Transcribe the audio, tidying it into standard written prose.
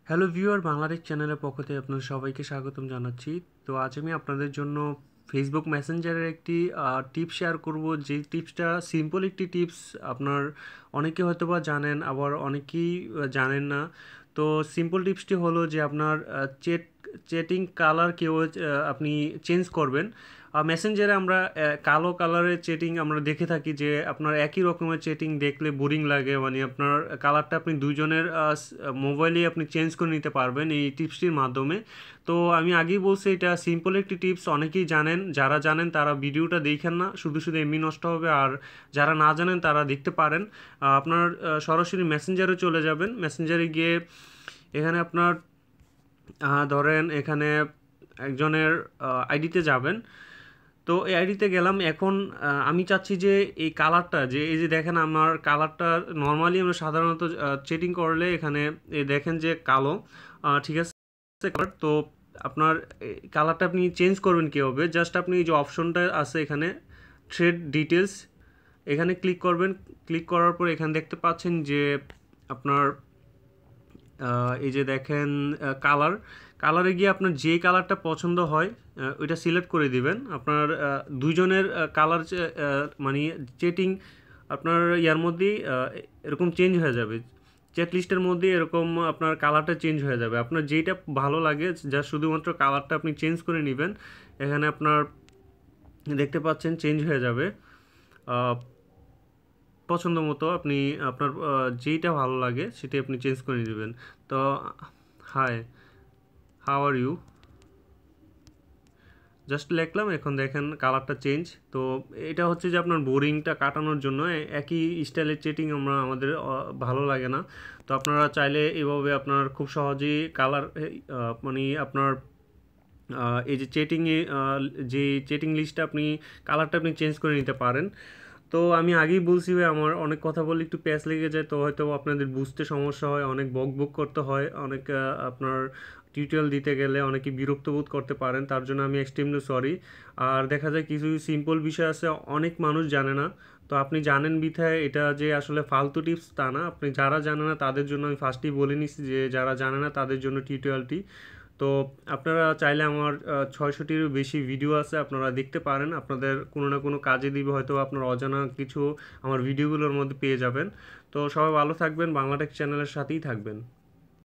Hello viewer, Bangladesh চ্যানেলের পক্ষ থেকে আপনাদের সবাইকে স্বাগতম জানাচ্ছি। তো আজ আমি আপনাদের জন্য ফেসবুক মেসেঞ্জারের একটি টিপস শেয়ার করব। যে টিপসটা সিম্পল একটি টিপস, আপনার অনেকে হয়তোবা জানেন, আবার অনেকেই জানেন না। তো সিম্পল টিপসটি হলো যে আপনার চ্যাটিং কালার কেউ আপনি চেঞ্জ করবেন। মেসেঞ্জারে আমরা কালো কালারের চ্যাটিং আমরা দেখে থাকি, যে আপনার একই রকমের চ্যাটিং দেখলে বোরিং লাগে, মানে আপনার কালারটা আপনি দুইজনের মোবাইলেই আপনি চেঞ্জ করে নিতে পারবেন এই টিপসটির মাধ্যমে। তো আমি আগেই বলছি, এটা সিম্পল একটি টিপস, অনেকেই জানেন। যারা জানেন তারা ভিডিওটা দেখেন না, শুধু শুধু এমনি নষ্ট হবে। আর যারা না জানেন তারা দেখতে পারেন। আপনার সরাসরি মেসেঞ্জারে চলে যাবেন। মেসেঞ্জারে গিয়ে এখানে আপনার ধরেন এখানে একজনের আইডিতে যাবেন। তো এই আইডিতে গেলাম। এখন আমি চাচ্ছি যে এই কালারটা, যে এই যে দেখেন আমার কালারটা, নর্মালি আমরা সাধারণত চেটিং করলে এখানে দেখেন যে কালো, ঠিক আছে কালার। তো আপনার কালারটা আপনি চেঞ্জ করবেন কীভাবে, জাস্ট আপনি এই যে অপশনটা আছে এখানে থ্রেড ডিটেলস, এখানে ক্লিক করবেন। ক্লিক করার পর এখানে দেখতে পাচ্ছেন যে আপনার এই যে দেখেন কালার, কালারে গিয়ে আপনার যে কালারটা পছন্দ হয় ওইটা সিলেক্ট করে দিবেন। আপনার দুইজনের কালার মানে চেটিং আপনার ইয়ার মধ্যেই এরকম চেঞ্জ হয়ে যাবে। চ্যাট লিস্টের মধ্যে এরকম আপনার কালারটা চেঞ্জ হয়ে যাবে। আপনার যেইটা ভালো লাগে যা শুধুমাত্র কালারটা আপনি চেঞ্জ করে নেবেন। এখানে আপনার দেখতে পাচ্ছেন চেঞ্জ হয়ে যাবে পছন্দ মতো। আপনি আপনার যেইটা ভালো লাগে সেটাই আপনি চেঞ্জ করে নেবেন। তো hi, how are you, just লিখলাম। এখন দেখেন কালারটা চেঞ্জ। তো এটা হচ্ছে যে আপনার বোরিংটা কাটানোর জন্য। একই স্টাইলের চেটিং আমাদের ভালো লাগে না। তো আপনারা চাইলে এভাবে আপনার খুব সহজেই কালার মানে আপনার এই যে চেটিংয়ে যে চেটিং লিস্টটা আপনি কালারটা আপনি চেঞ্জ করে নিতে পারেন। তো আমি আগেই বলছি ভাই, আমার অনেক কথা বলে একটু প্যাচ লেগে যায়, তো হয়তো আপনাদের বুঝতে সমস্যা হয়, অনেক বক বক করতে হয়, অনেক আপনার টিউটোরিয়াল দিতে গেলে অনেকে বিরক্ত বোধ করতে পারেন, তার জন্য আমি এক্সট্রিমলি সরি। আর দেখা যায় কিছু সিম্পল বিষয় আছে অনেক মানুষ জানে না। তো আপনি জানেন বিথায় এটা যে আসলে ফালতু টিপস তা না। আপনি যারা জানে না তাদের জন্য আমি ফার্স্টেই বলে নিচ্ছি যে যারা জানে না তাদের জন্য টিউটোরিয়ালটি। তো আপনারা চাইলে আমার 600টিরও বেশি ভিডিও আছে, আপনারা দেখতে পারেন। আপনাদের কোনো না কোনো কাজে দিবে, হয়তো আপনার অজানা কিছু আমার ভিডিওগুলোর মধ্যে পেয়ে যাবেন। তো সবাই ভালো থাকবেন, বাংলাটেক চ্যানেলের সাথেই থাকবেন।